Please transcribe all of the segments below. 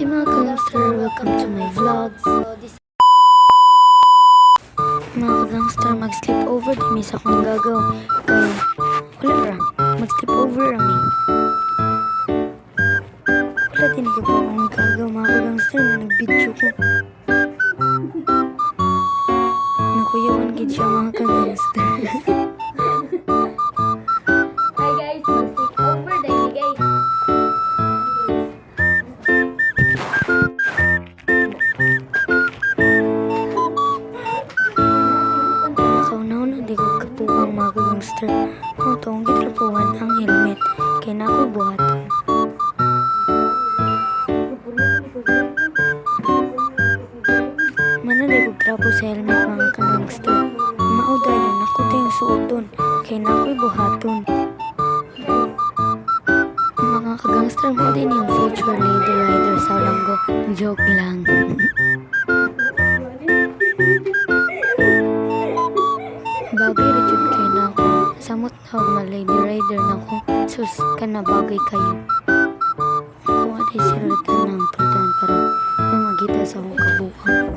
Hi mga gangster, welcome to my vlog. Mga gangster, mag-sleep over di misa kong gagaw. Kaya, wala ra, mag-sleep over rami. Wala din ko pa akong gagaw mga gangster na nag-video ko. Nakuyawan gid siya mga gangster. Hi guys, mag-sleep over dahil guys. Nakaunaw na di ko kapuang mga gangster. Kung toong gitrapuhan ang helmet, kaya na ako'y buhaton. Manalay kong trapo sa helmet mga gangster. Mauday yun ako tayong suoton, kaya na ako'y buhaton. Mga kagangster mo din yung future lady rider sa Langgo. Joke lang. Bagay rajud kay na ako. Samot na ako nga lady rider na ko. Sus, ka na bagay kayo. Kuha di sirutan ng prutan para yung magita sa akong kabuang.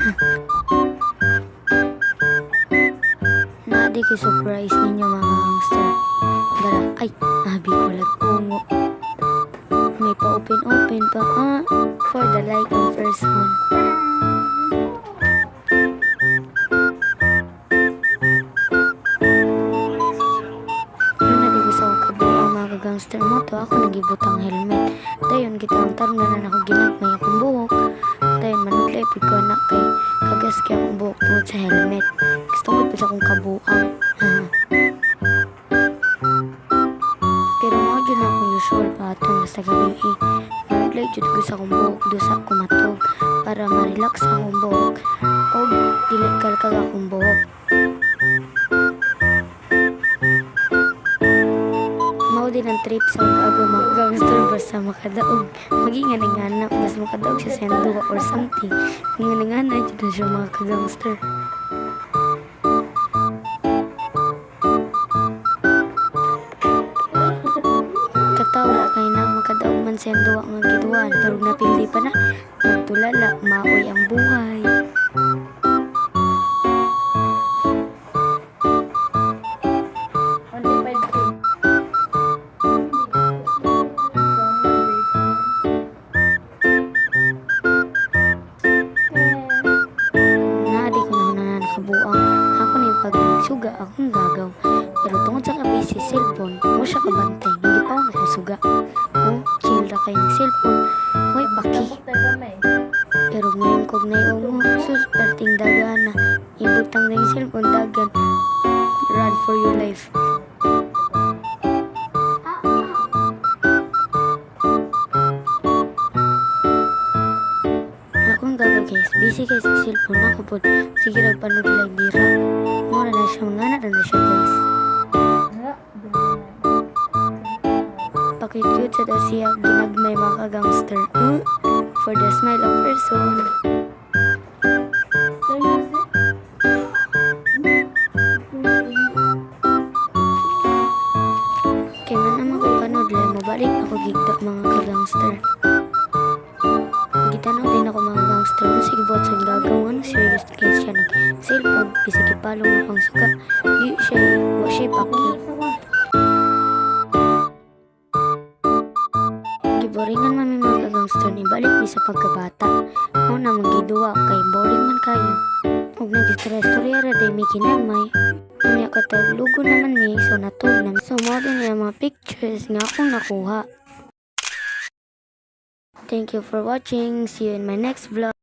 Naadi ko surprise ninyo mga gangster. Dala, ay, abi ko ungo. May pa-open pa. For the like ang first one. Gangster mo to ako nagibutang helmet. Dayon kitang tarunan ako ginagmay akong buhok. Dayon manudlay pud ko na kay kagas kay akong buhok tungod sa helmet. Gusto ko pa sa akong kabuang. Pero mo dyan akong usual pattern basta gabi manudlay dyan ko sa akong buhok doon sa akong matog para ma-relax akong buhok o dili kalkag akong buhok. Mao din ang trip sa pag-agaw mga gangster basta makadaog. Maging nga basta makadaog siya sa duwa or something. Nga dyan siya mga kagangster. Katawa kay na makadaog man sa duwa nga giduan. Pero napildi pa na. Nagtulala, maoy ang buhay. Suga akong gagaw. Pero tungod sa kabisi cellphone, mo siya kabantay. Hindi pa ako nakasuga. Chill ra kayo ng cellphone. May paki. Pero ngayon kog na yung sus, perting dagana. Ibutang na yung cellphone dagan. Run for your life. Akong gagaw guys. Busy kayo sa cellphone ako po. Sige rin panood live dira. Mura na siya, mga na siya guys. Pakit-cute sa daw siya, ginagmay mga kagangster. For the smile of person. Kaya nga naman ko panood lang, mabalik ako gigda mga kagangster. Gitanaw din ako mga gangster. Sige buhat sa gagawan, serious case siya nag-cellphone. Bisig ipalong akong suka. Di siya, wa siya paki. Giboringan man may mga gangster ni balik di sa pagkabata. Ako na magiduwa kay boring man kayo. Huwag nag-istorya ra day may kinagmay. Kanya kataglugo naman may so natog na. So mo din yung mga pictures nga akong nakuha. Thank you for watching. See you in my next vlog.